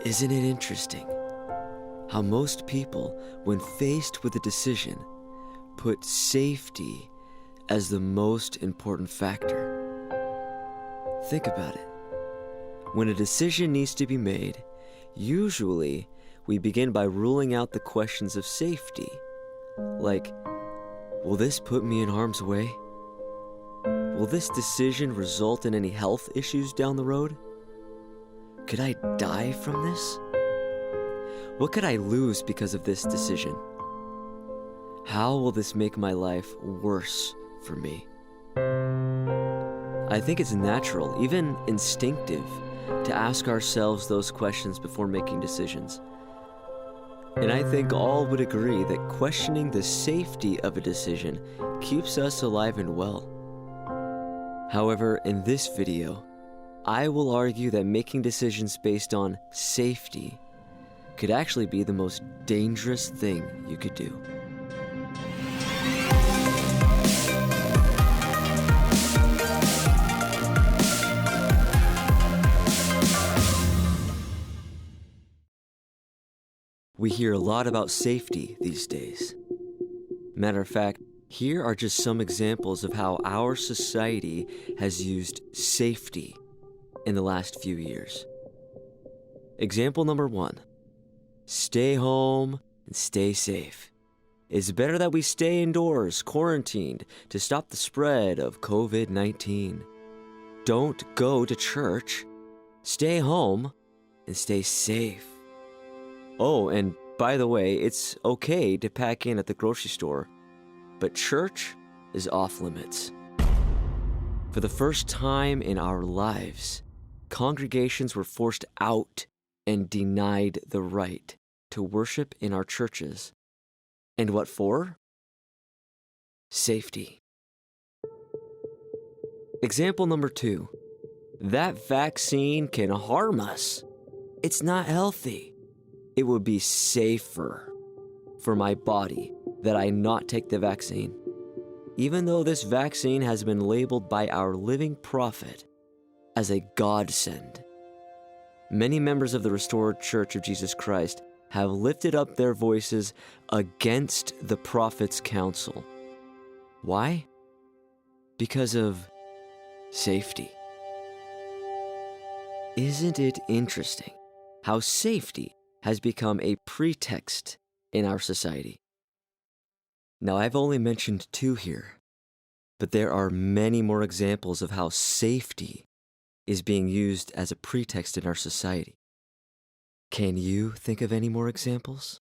Isn't it interesting how most people, when faced with a decision, put safety as the most important factor? Think about it. When a decision needs to be made, usually we begin by ruling out the questions of safety, like, will this put me in harm's way? Will this decision result in any health issues down the road? Could I die from this? What could I lose because of this decision? How will this make my life worse for me? I think it's natural, even instinctive, to ask ourselves those questions before making decisions. And I think all would agree that questioning the safety of a decision keeps us alive and well. However, in this video, I will argue that making decisions based on safety could actually be the most dangerous thing you could do. We hear a lot about safety these days. Matter of fact, here are just some examples of how our society has used safety in the last few years. Example number 1. Stay home and stay safe. It's better that we stay indoors, quarantined, to stop the spread of COVID-19. Don't go to church. Stay home and stay safe. Oh, and by the way, it's okay to pack in at the grocery store, but church is off limits. For the first time in our lives, congregations were forced out and denied the right to worship in our churches. And what for? Safety. Example number 2. That vaccine can harm us. It's not healthy. It would be safer for my body that I not take the vaccine, even though this vaccine has been labeled by our living prophet as a godsend. Many members of the Restored Church of Jesus Christ have lifted up their voices against the prophet's counsel. Why? Because of safety. Isn't it interesting how safety has become a pretext in our society? Now, I've only mentioned 2 here, but there are many more examples of how safety is being used as a pretext in our society. Can you think of any more examples?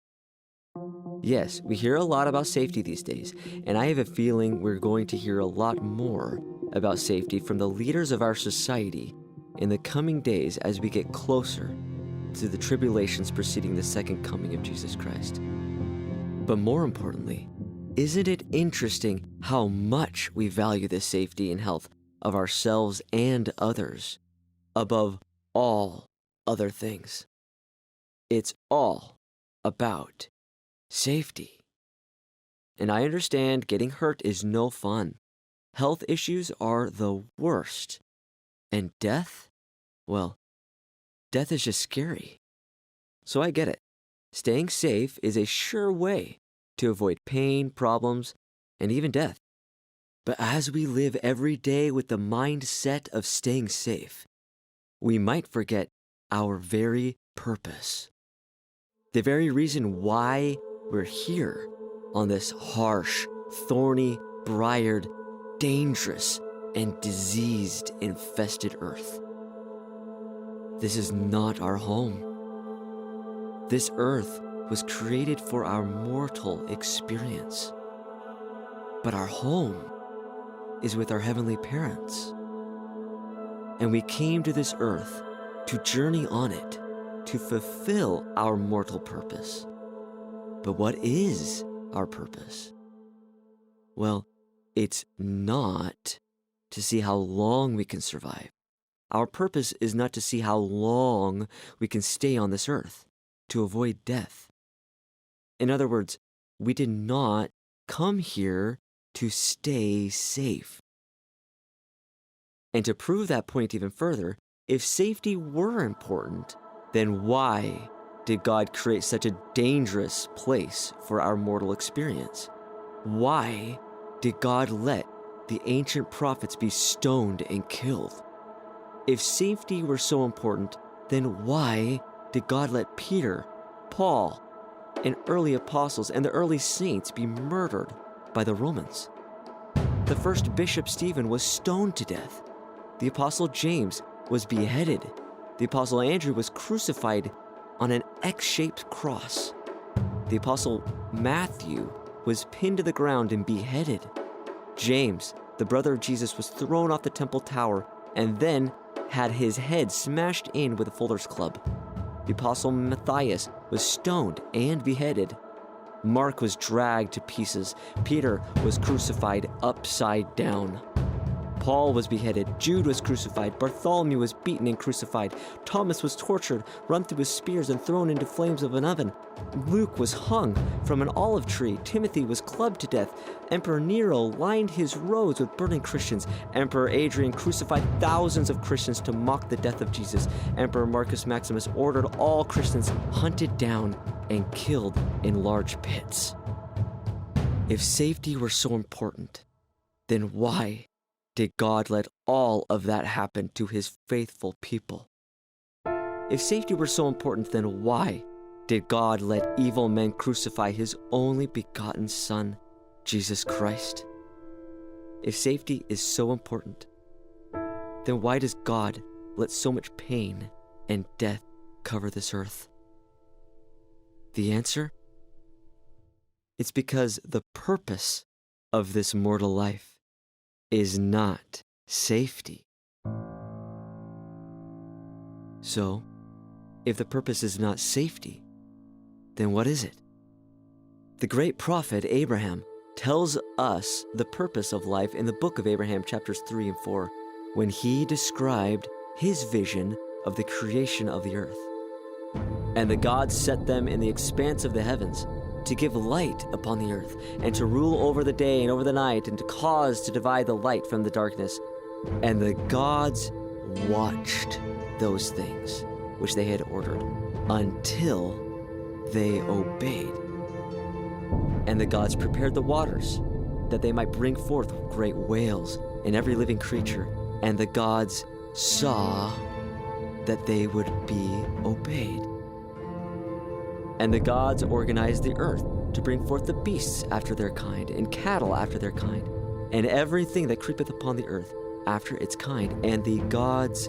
Yes, we hear a lot about safety these days, and I have a feeling we're going to hear a lot more about safety from the leaders of our society in the coming days as we get closer to the tribulations preceding the second coming of Jesus Christ. But more importantly, isn't it interesting how much we value the safety and health of ourselves and others above all other things? It's all about safety. And I understand getting hurt is no fun. Health issues are the worst. And death? Well, death is just scary. So I get it. Staying safe is a sure way to avoid pain, problems, and even death. But as we live every day with the mindset of staying safe, we might forget our very purpose. The very reason why we're here on this harsh, thorny, briared, dangerous, and disease-infested earth. This is not our home. This earth was created for our mortal experience. But our home is with our heavenly parents. And we came to this earth to journey on it, to fulfill our mortal purpose. But what is our purpose? Well, it's not to see how long we can survive. Our purpose is not to see how long we can stay on this earth, to avoid death. In other words, we did not come here to stay safe. And to prove that point even further, if safety were important, then why did God create such a dangerous place for our mortal experience? Why did God let the ancient prophets be stoned and killed? If safety were so important, then why did God let Peter, Paul, and early apostles and the early saints be murdered by the Romans? The first bishop Stephen was stoned to death. The apostle James was beheaded. The apostle Andrew was crucified on an X-shaped cross. The apostle Matthew was pinned to the ground and beheaded. James, the brother of Jesus, was thrown off the temple tower and then had his head smashed in with a fuller's club. The apostle Matthias was stoned and beheaded. Mark was dragged to pieces. Peter was crucified upside down. Paul was beheaded. Jude was crucified. Bartholomew was beaten and crucified. Thomas was tortured, run through with spears, and thrown into flames of an oven. Luke was hung from an olive tree. Timothy was clubbed to death. Emperor Nero lined his roads with burning Christians. Emperor Adrian crucified thousands of Christians to mock the death of Jesus. Emperor Marcus Maximus ordered all Christians hunted down and killed in large pits. If safety were so important, then why did God let all of that happen to his faithful people? If safety were so important, then why did God let evil men crucify his only begotten Son, Jesus Christ? If safety is so important, then why does God let so much pain and death cover this earth? The answer? It's because the purpose of this mortal life is not safety. So, if the purpose is not safety, then what is it? The great prophet Abraham tells us the purpose of life in the book of Abraham, chapters 3 and 4, when he described his vision of the creation of the earth. And the gods set them in the expanse of the heavens to give light upon the earth, and to rule over the day and over the night, and to cause to divide the light from the darkness. And the gods watched those things which they had ordered until they obeyed. And the gods prepared the waters, that they might bring forth great whales and every living creature. And the gods saw that they would be obeyed. And the gods organized the earth to bring forth the beasts after their kind, and cattle after their kind, and everything that creepeth upon the earth after its kind. And the gods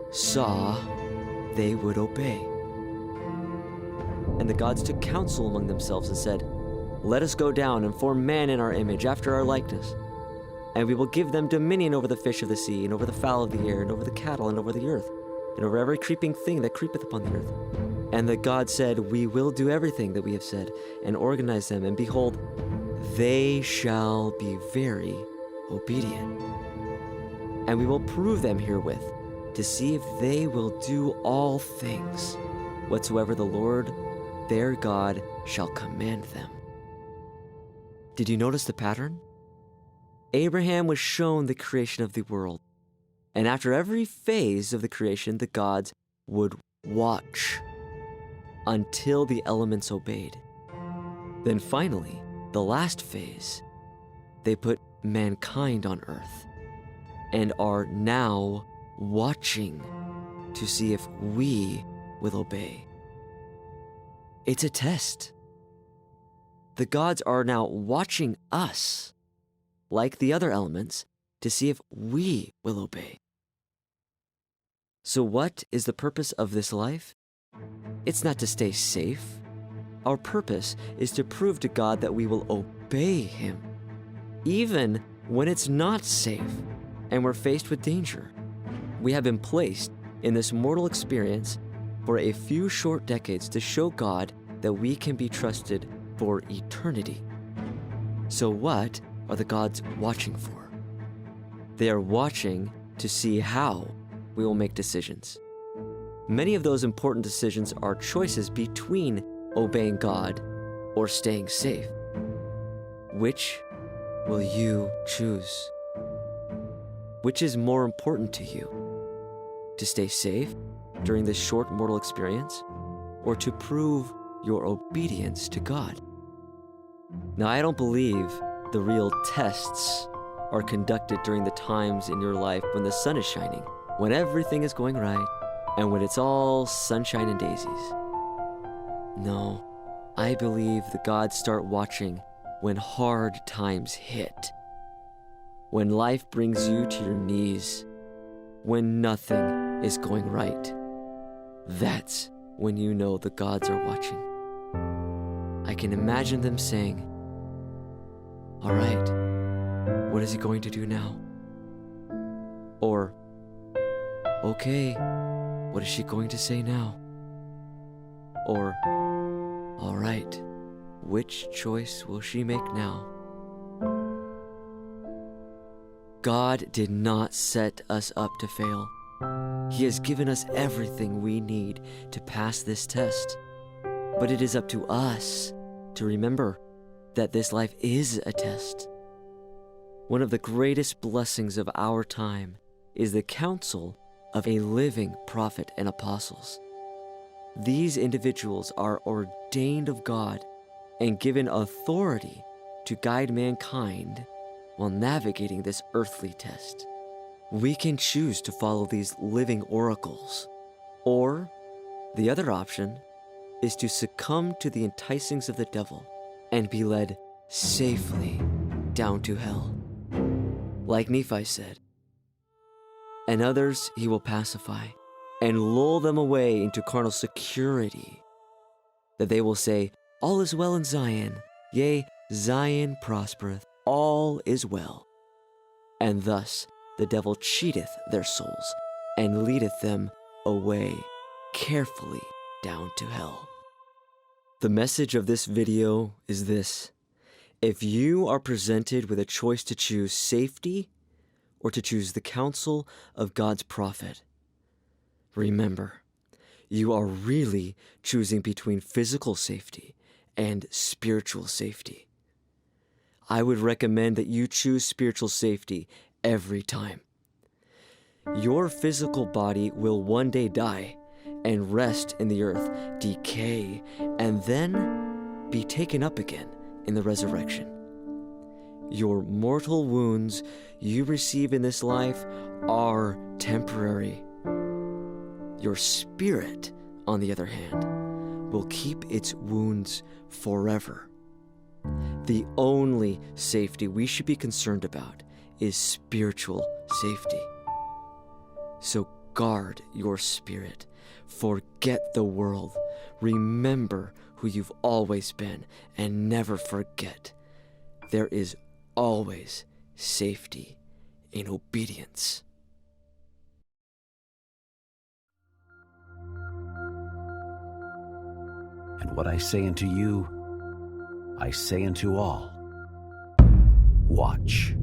saw they would obey. And the gods took counsel among themselves and said, Let us go down and form man in our image, after our likeness. And we will give them dominion over the fish of the sea, and over the fowl of the air, and over the cattle, and over the earth, and over every creeping thing that creepeth upon the earth. And the God said, We will do everything that we have said, and organize them, and behold, they shall be very obedient. And we will prove them herewith, to see if they will do all things, whatsoever the Lord their God shall command them. Did you notice the pattern? Abraham was shown the creation of the world, and after every phase of the creation, the gods would watch until the elements obeyed. Then finally, the last phase, they put mankind on earth and are now watching to see if we will obey. It's a test. The gods are now watching us, like the other elements, to see if we will obey. So what is the purpose of this life? It's not to stay safe. Our purpose is to prove to God that we will obey Him, even when it's not safe and we're faced with danger. We have been placed in this mortal experience for a few short decades to show God that we can be trusted for eternity. So what are the gods watching for? They are watching to see how we will make decisions. Many of those important decisions are choices between obeying God or staying safe. Which will you choose? Which is more important to you? To stay safe during this short mortal experience, or to prove your obedience to God? Now, I don't believe the real tests are conducted during the times in your life when the sun is shining, when everything is going right, and when it's all sunshine and daisies. No, I believe the gods start watching when hard times hit, when life brings you to your knees, when nothing is going right. That's when you know the gods are watching. I can imagine them saying, "All right, what is he going to do now?" Or, "Okay, what is she going to say now?" Or, "All right, which choice will she make now?" God did not set us up to fail. He has given us everything we need to pass this test. But it is up to us to remember that this life is a test. One of the greatest blessings of our time is the counsel of a living prophet and apostles. These individuals are ordained of God and given authority to guide mankind while navigating this earthly test. We can choose to follow these living oracles, or the other option is to succumb to the enticings of the devil and be led safely down to hell. Like Nephi said, "And others he will pacify and lull them away into carnal security, that they will say, 'All is well in Zion, yea, Zion prospereth, all is well.' And thus the devil cheateth their souls and leadeth them away carefully down to hell." The message of this video is this: if you are presented with a choice to choose safety or to choose the counsel of God's prophet, remember, you are really choosing between physical safety and spiritual safety. I would recommend that you choose spiritual safety every time. Your physical body will one day die and rest in the earth, decay, and then be taken up again in the resurrection. Your mortal wounds you receive in this life are temporary. Your spirit, on the other hand, will keep its wounds forever. The only safety we should be concerned about is spiritual safety. So guard your spirit. Forget the world. Remember who you've always been, and never forget there is always safety in obedience. And what I say unto you, I say unto all, watch.